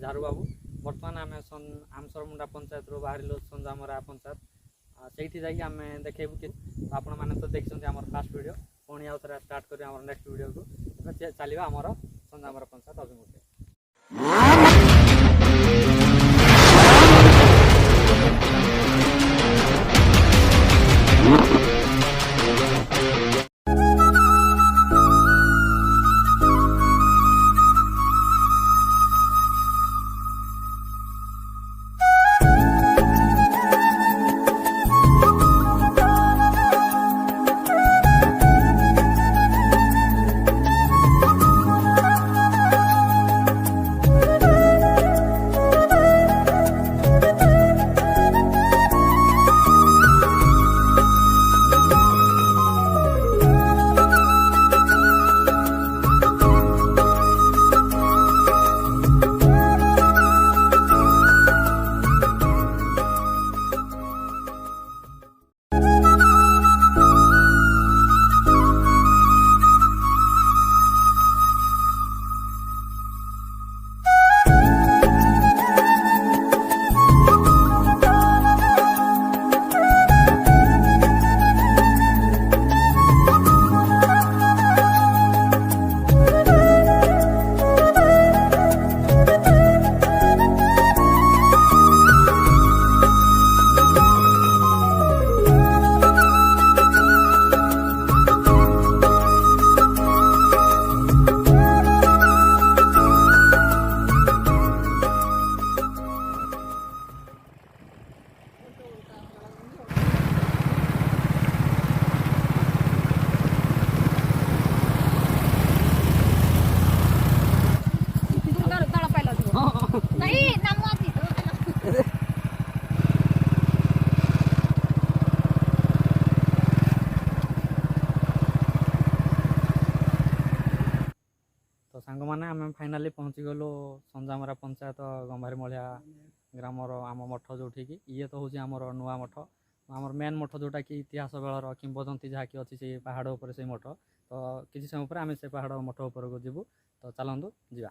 झारू बाबू बर्तमान आम आमसरमुंडा पंचायत रू बाहर संजामरा पंचायत से जामें देखू कि आपण मैंने तो देखते आम फास्ट वीडियो पुणी आउ थे स्टार्ट कर नेक्स्ट वीडियो को चलवा आमर संजामरा पंचायत अभिमुखे। तो सांग मैंने आम फाइनाली पहुँची गलु संजामरा पंचायत गंभारीमलिया ग्रामर आम मठ जोठी की ये तो हूँ आमर नुआ मठ आमर मेन मठ जोटा कि इतिहास बेलर किंवदंती जहाँ कि अच्छी से पहाड़ उपर से मठ तो किसी समय पर आम से पहाड़ मठ उपर को जीवु तो चलतु जा।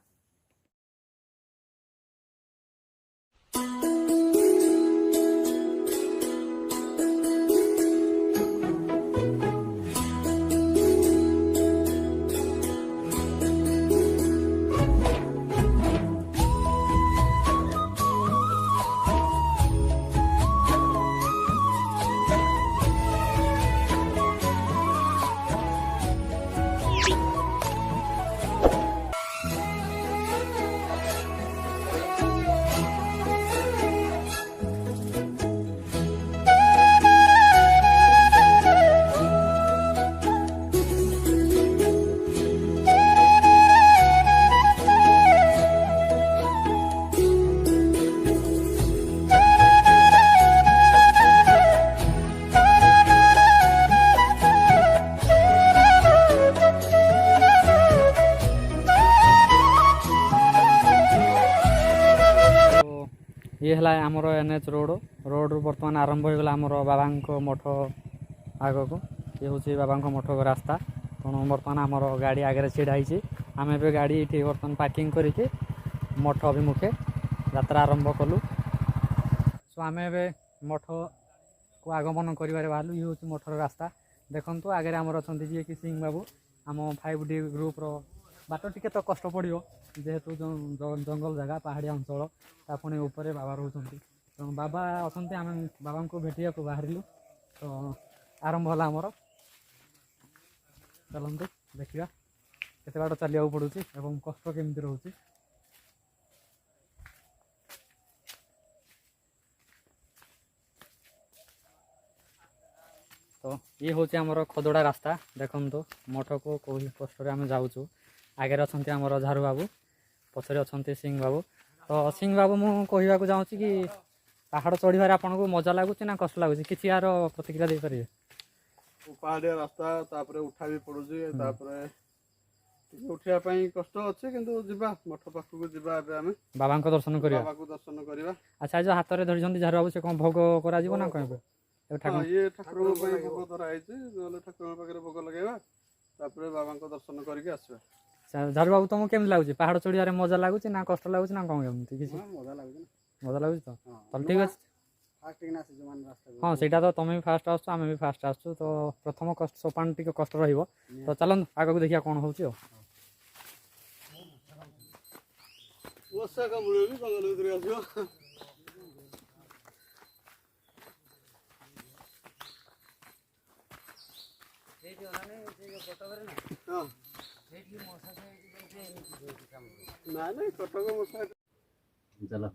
ये है आमर एनएच रोड रू बर्तमान आरंभ हो गला आमर बाबा मठ आग को ये हूँ बाबा मठ को रास्ता तेणु बर्तमान आमर गाड़ी आगे छिड़ाई आम ए गाड़ी ये बर्तमान पार्किंग करके मठ अभिमुखे यात्रा आरंभ कलु। सो आम ए मठ को आगमन कर बाहर ये हूँ मठर रास्ता देखु आगे आमर अच्छा जी कि सिंह बाबू आम 5D ग्रुप बाट टिके तो कष्ट पड़ो जेहेतु जंगल जगह पहाड़िया अंचल पुणी ऊपर बाबा रोच बाबा अच्छा आम बाबा को भेटिया को बाहर तो आरंभ है आमर चलते देखा केते बाट चलिया पड़ू एवं कष्ट केमती रोचे। तो ये हूँ आमर खदड़ा रास्ता देखु मठ को कौ कष्ट आम जाऊँ आगे अच्छा आमर झारू बाबू पछरे अच्छा सिंह बाबू तो सिंह बाबू मुझे कहवाक चाहूँगी कि पहाड़ चढ़ार आपन को मजा लगुच ना कष्ट लगुच कि यार प्रतिक्रिया दे पारे। पहाड़िया रास्ता तापरे उठा भी पड़ुची उठिया कष्ट अच्छे किंतु जीवा मठ पाखक जीवा बाबा दर्शन करवा बाबा को दर्शन करवा। अच्छा जो हाथ में धरी झारू बाबू से कौन भोग करा ना कह ये ठाकुर भोग धराई ठाकुर पाखे भोग लगे बाबा दर्शन करके आसवा। ଝାରୁ ବାବୁ ତୁମକୁ କେମିତି ଲାଗୁଛି ପାହାଡ଼ ଚଢ଼ିବାରେ ମଜା ଲାଗୁଛି ନା କଷ୍ଟ ଲାଗୁଛି ନା କ'ଣ କେମିତି କିଛି ମଜା ଲାଗୁଛି ମଜା ଲାଗୁଛି ତ ତାହେଲେ ଠିକ୍ ଅଛି ହଁ ସେଇଟା ତ ତମେ ବି ଫାଷ୍ଟ ଆସୁଛ ଆମେ ବି ଫାଷ୍ଟ ଆସୁଛୁ ତ ପ୍ରଥମ ସୋପାନ ଟିକେ କଷ୍ଟ ରହିବ ତ ଚାଲନ୍ତୁ ଆଗକୁ ଦେଖିବା କ'ଣ ହେଉଛି ଆଉ ବର୍ଷା କାମୁଡ଼ିବ ବି ଜଙ୍ଗଲ ଭିତରେ ଆସିବ ନାଇଁ କଟକ ମଶା ଚାଲ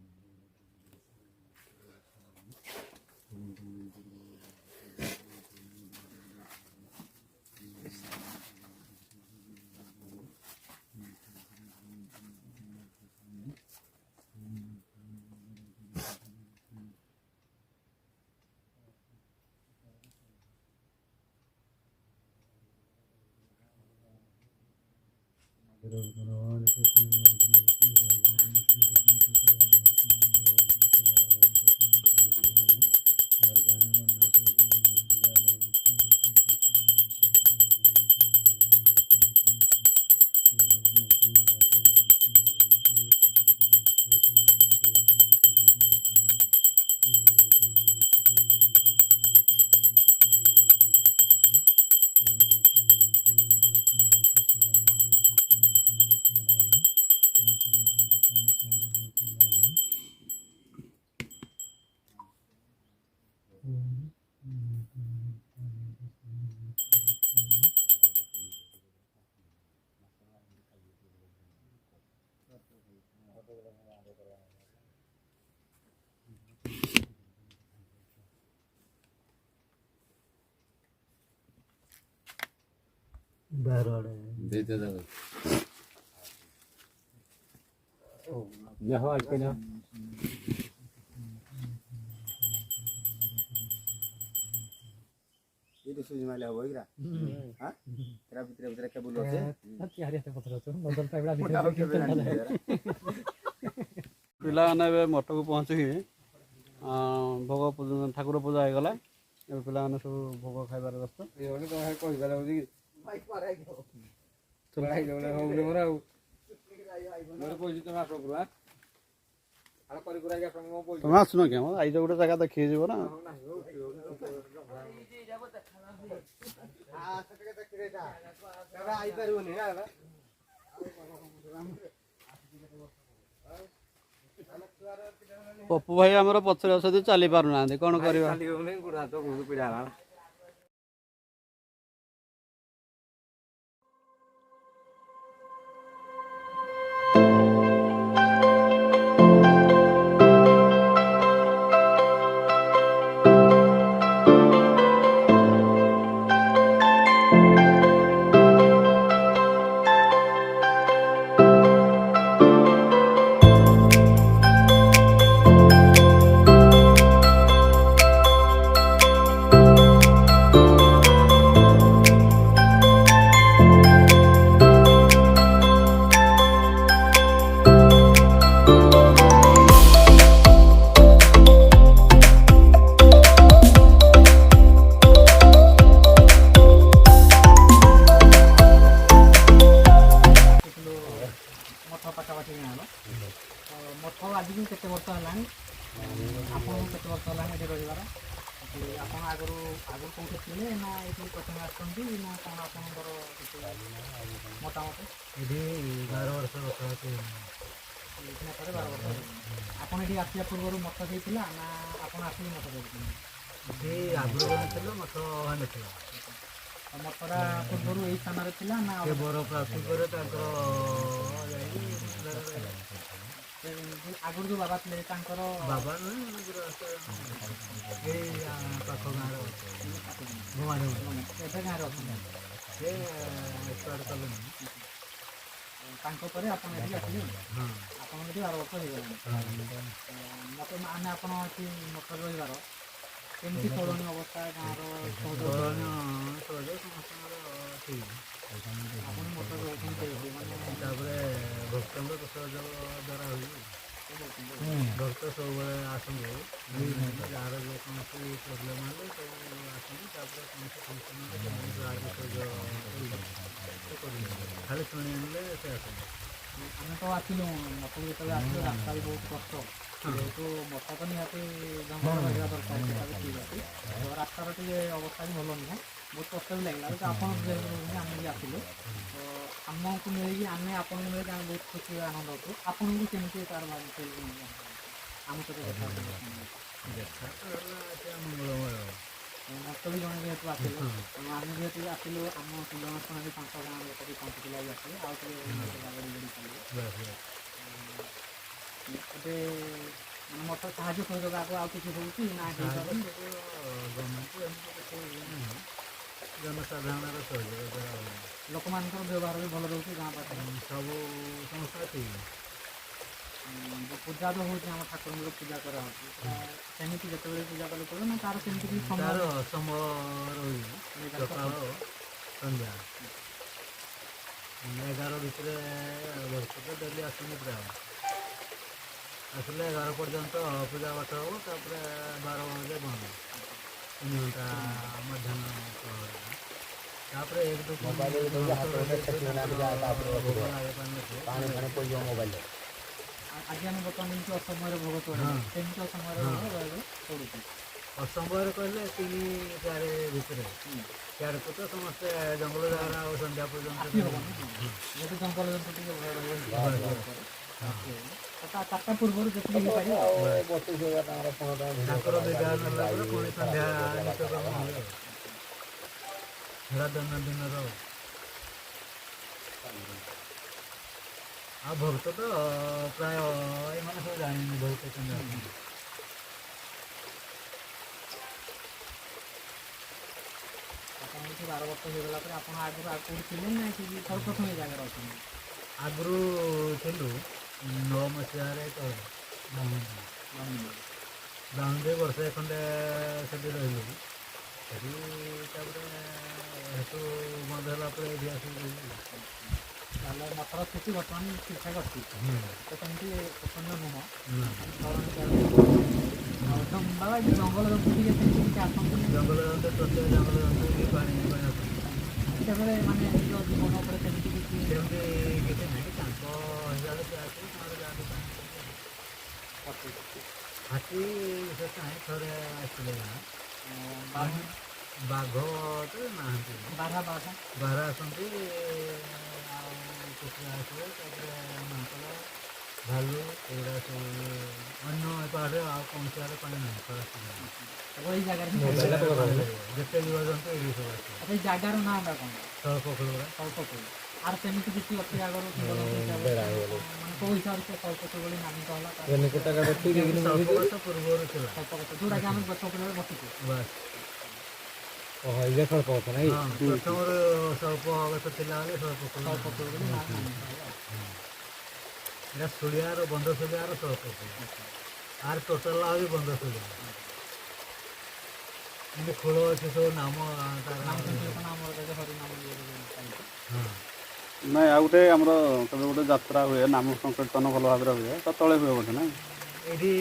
देते जाओ जाओ आज के जाओ ये तो सूझ माले हो गया हां तेरा भीतर के बोलो से क्या रे पत्र तो नजर पाइबा भितर ପିଲାମାନେ ଏବେ ମଠକୁ ପହଞ୍ଚିକି ଭୋଗ ଠାକୁର ପୂଜା ହେଇଗଲା ଏବେ ପିଲାମାନେ ସବୁ ଭୋଗ ଖାଇବାରେ ବ୍ୟସ୍ତ ତମେ ଆସୁନ କି ଆମ ଆଇଜ ଗୋଟେ ଜାଗା ଦେଖିକି ଯିବ ନା ପପୁ ଭାଇ ଆମର ପଛରେ ଅଛନ୍ତି ଚାଲି ପାରୁନାହାନ୍ତି କ'ଣ କରିବା ଆପଣ ଏଠି ଆସିବା ପୂର୍ବରୁ ମଠ ଦେଇଥିଲା ନା ଆପଣ ଆସିକି ମଠ ଦେଇଥିଲେ ଆଗରୁ ମଠ ନଥିଲା ମଠଟା ପୂର୍ବରୁ ଏଇ ସ୍ଥାନରେ ଥିଲା ନା ପୂର୍ବରୁ ତାଙ୍କର ଆଗରୁ ଯେଉଁ ବାବା ଥିଲେ ତାଙ୍କର ବାବା ଏଇ ପାଖ ଗାଁରେ ଏବେ ଗାଁରେ ଅଛନ୍ତି ସେ କଲେନି ତାଙ୍କ ପରେ ଆପଣ ଏଠି ଆସିଲେ ଆପଣଙ୍କ ଏଠି 12 ବର୍ଷ ହେଇଗଲାଣି ମତେ ମାନେ ଆପଣ ଏଠି ମଠରେ ରହିବାର କେମିତି ଚଳନୀୟ ଅବସ୍ଥା ଗାଁର ଆପଣ ମଠରେ ରହୁଛନ୍ତି ମାନେ ତାପରେ ଭକ୍ତଙ୍କ ସହଯୋଗ ଦ୍ୱାରା ହେଉଛି ଭକ୍ତ ସବୁବେଳେ ଆସନ୍ତି ଯାହାର ଯେକୌଣସି ପ୍ରୋବ୍ଲେମ୍ ହେଲେ ସବୁ ଆସନ୍ତି ତାପରେ କୌଣସି ଫଙ୍କସନ୍ ହେଲେ ସେମାନେ ରାଜସହଯୋଗ ଖାଲି ଶୁଣି ଆଣିଲେ ସେ ଆସନ୍ତି। ଆମେ ତ ଆସିଲୁ ମଠକୁ ଯେତେବେଳେ ଆସିଲୁ ରାସ୍ତା ବି ବହୁତ କଷ୍ଟ ଯେହେତୁ ମଠା ତ ନିହାତି ଜଙ୍ଗଲ ରହିବା ଦରକାର ସେଟା ବି ଠିକ୍ ଅଛି ତ ରାସ୍ତାର ଟିକେ ଅବସ୍ଥା ବି ଭଲ ନୁହଁ ବହୁତ କଷ୍ଟ ବି ଲାଗିଲା ତ ଆପଣ ଯେହେତୁ ରହୁଛନ୍ତି ଆମେ ବି ଆସିଲୁ ତ ଆମକୁ ମିଳିକି ଆମେ ଆପଣଙ୍କୁ ମିଳିକି ଆମେ ବହୁତ ଖୁସି ଆନନ୍ଦ ଅଛୁ ଆପଣଙ୍କୁ କେମିତି ତାର ଆମ ସହିତ ଦେଖା ମଙ୍ଗଳମୟ ମତ ବି ଜଣେ ଯେହେତୁ ଆସିଲେ ଆମେ ଯେହେତୁ ଆସିଲୁ ଆମ ପିଲାମାନେ ବି 5 ଗାଁ ଲୋକ ବି 5 ପିଲା ବି ଆସିଲେ ଆଉ ଟିକେ ଏବେ ମାନେ ମଠ ସାହାଯ୍ୟ ସହଯୋଗ ଆଉ କିଛି ହେଉଛି ନା ଗଭର୍ଣ୍ଣମେଣ୍ଟ ଏମିତି କିଛି ନାହିଁ ଜନସାଧାରଣର ସହଯୋଗ ଲୋକମାନଙ୍କର ବ୍ୟବହାର ବି ଭଲ ରହୁଛି ଗାଁ ପାଖରେ ସବୁ ସମସ୍ୟା ଠିକ୍ ପୂଜା ତ ହେଉଛି ଆମ ଠାକୁରଙ୍କର ପୂଜା କରାହେଉଛି ସେମିତି ଯେତେବେଳେ ପୂଜା କଲେ ପଡ଼ିବ ନା ତାର ସେମିତି କିଛି ସମୟ ରହୁଛି ସକାଳ ସନ୍ଧ୍ୟା 11 ଭିତରେ ଭକ୍ତ ତ ଡେଲି ଆସୁନି ପ୍ରାୟ ଆସିଲେ 11 ପର୍ଯ୍ୟନ୍ତ ପୂଜା ପାଠ ହେବ ତାପରେ 12 ବଜେ ବନ୍ଦ 3 ଘଣ୍ଟା ମଧ୍ୟାହ୍ନ ତାପରେ 1-2 ଆଜି ଆମେ ବର୍ତ୍ତମାନ ଯେମିତି ଅସମୟରେ ଭୋଗ ଚଢ଼ୁ ସେମିତି ଅସମୟରେ ପଡ଼ୁଛି ଅସମୟରେ କହିଲେ 3-4 ଭିତରେ ସିଆଡ଼କୁ ତ ସମସ୍ତେ ଜଙ୍ଗଲ ଜାଗାରେ ଆଉ ସନ୍ଧ୍ୟା ପର୍ଯ୍ୟନ୍ତ ଗୋଟେ ଜଙ୍ଗଲ ଜନ୍ତୁ ଟିକେ ଚାରିଟା ପୂର୍ବରୁ ଯେତିକି ହେଇପାରିବ ତାଙ୍କର ବିଦାୟ ନେଲା ପରେ ପୁଣି ସନ୍ଧ୍ୟା ନିତ୍ୟକର୍ମ ହୁଏ ସେଟା ଦୈନନ୍ଦିନର ଆଉ ଭକ୍ତ ତ ପ୍ରାୟ ଏମାନେ ସବୁ ଜାଣିନି ବହୁତ କେମିତି ଆପଣ 12 ବର୍ଷ ହେଇଗଲା ପରେ ଆପଣ ଆଗରୁ କୋଉଠି ଥିଲେ ନା ସର୍ବପ୍ରଥମ ଏ ଜାଗାରେ ଅଛନ୍ତି ଆଗରୁ ଥିଲୁ 9 ମସିହାରେ ତ ବାଉଣ୍ଡରୀ ବର୍ଷେ ଖଣ୍ଡେ ସେଠି ରହିଲୁ ସେଠି ତାପରେ ହେତୁ ବନ୍ଦ ହେଲା ପରେ ଏଠି ଆସିକି ରହିଲୁ ତାହେଲେ ମଠର ସ୍ଥିତି ବର୍ତ୍ତମାନ ଠିକ୍ଠାକ୍ ଅଛି ତ ସେମିତି ପସନ୍ଦ ନୁହଁ ଆଉ ବାବା ଜଙ୍ଗଲ ଜନ୍ତୁ ଟିକେ ସେମିତି କିଛି ଆସନ୍ତି ଜଙ୍ଗଲ ଜନ୍ତୁ ପ୍ରତ୍ୟେକ ଜଙ୍ଗଲ ଜନ୍ତୁ ବି ପାଣି ପାଇଁ ଆସନ୍ତି ସେତେବେଳେ ମାନେ ନିଜ ଜୀବନ ଉପରେ ସେମିତି କିଛି ନାହିଁ ତାଙ୍କ ହିସାବରେ ସେ ଆସିବେ ତାଙ୍କର ଯାଆନ୍ତି ହାତୀ ବିଶେଷ ନାହିଁ ଥରେ ଆସିଥିଲେ ବାଘ ତ ନାହାନ୍ତି ବାରହା ଆସନ୍ତି ଆଉ କୁକୁଡ଼ା ଆସିବେ ତାପରେ ମାଙ୍କଡ଼ ଭାଲୁ ଏଗୁଡ଼ା ସବୁ ଅନ୍ୟ ପାହାଡ଼ରେ ଆଉ କୌଣସି ଆଡ଼େ ପାଣି ନାହିଁ ଖରାପ ଏଇ ଜାଗାରେ ଯେତେ ଜୀବଜନ୍ତୁ ଏଇ ସବୁ ଆସିବେ ଏଇ ଜାଗାର ନାଁଟା କ'ଣ ସଳ୍ପଖୋଲ ଆର ସେମିତି କିଛି ଅଛି ଆଗରୁ ମାନେ କେଉଁ ହିସାବରେ ସେ ସଳ୍ପଖୋଲ ବୋଲି ନାମିତ ହେଲା ପୂର୍ବରୁ ଥିଲା ଯେଉଁଟାକି ଆମେ ଗଛ ଉପରେ ବସିଛୁ ବାସ୍ ସ୍ୱଳ୍ପ ନାଇଁ ପ୍ରଥମରୁ ସ୍ୱଳ୍ପ ଗଛ ଥିଲା ବେଳେ ସ୍ୱଳ୍ପଖୋଲ ବୋଲି ଏଇଟା ସୁଳିଆର ବନ୍ଧ ସୁଳିଆର ସ୍ୱଳ୍ପଖୋଲ ଆର ଟୋଟାଲ ଆହୁରି ବନ୍ଧ ସୁଳିଆ ଏମିତି ଖୋଳ ଅଛି ସବୁ ନାମ ନାଇଁ ଆଉ ଗୋଟେ ଆମର କେବେ ଗୋଟେ ଯାତ୍ରା ହୁଏ ନାମ ସଂକୀର୍ତ୍ତନ ଭଲ ଭାବରେ ହୁଏ ତ ତଳେ ହୁଏ ବୋଧେ ନାଇଁ ଏଇଠି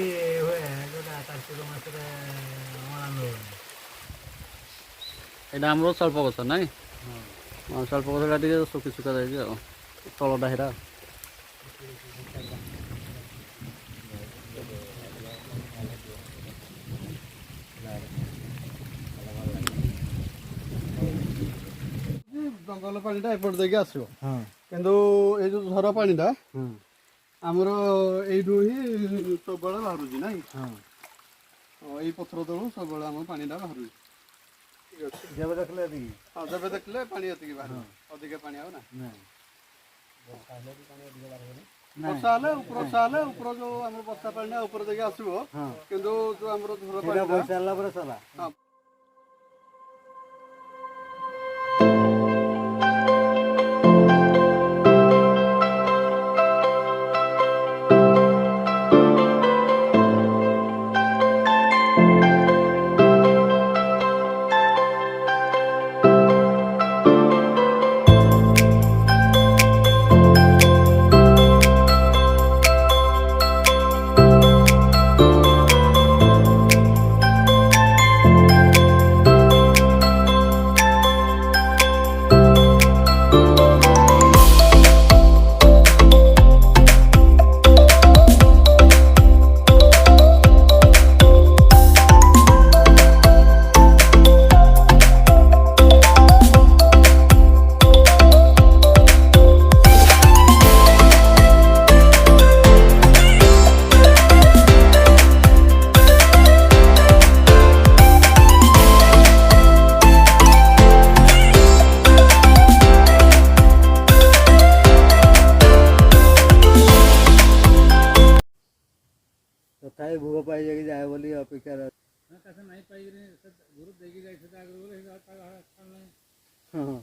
ହୁଏ ଯେଉଁଟା କାର୍ତ୍ତିକ ମାସରେ ଅଁଳାନ ହୁଏ ଏଇଟା ଆମର ସ୍ୱଳ୍ପ ଗଛ ନାଇଁ ସ୍ୱଳ୍ପ ଗଛଟା ଟିକେ ଶୁଖି ଶୁଖା ଯାଇଛି ଆଉ ତଳଟା ହେରା ଜଙ୍ଗଲ ପାଣିଟା ଏପଟେ ଦେଇକି ଆସିବ କିନ୍ତୁ ଏଇ ଯୋଉ ଝର ପାଣିଟା ଆମର ଏଇଠୁ ହିଁ ସବୁବେଳେ ବାହାରୁଛି ନାଇଁ ଏଇ ପଥର ତଳୁ ସବୁବେଳେ ଆମର ପାଣିଟା ବାହାରୁଛି ଯେବେ ଦେଖିଲେ ଯେବେ ଦେଖିଲେ ପାଣି ଏତିକି ବାହାରିବ ଅଧିକା ପାଣି ଆଉ ନା ବର୍ଷା ହେଲେ ଉପର ଯୋଉ ଆମର ବର୍ଷା ପାଣିଟା ଉପର ଦେଇକି ଆସିବ କିନ୍ତୁ ଯୋଉ ଆମର ଝର ପାଣି ତଥାପି ଭୋଗ ପାଇଯାଇକି ଯାଏ ବୋଲି ଅପେକ୍ଷା कसं नाही पाहिजे गुरु देखील जायचं त्या ହଁ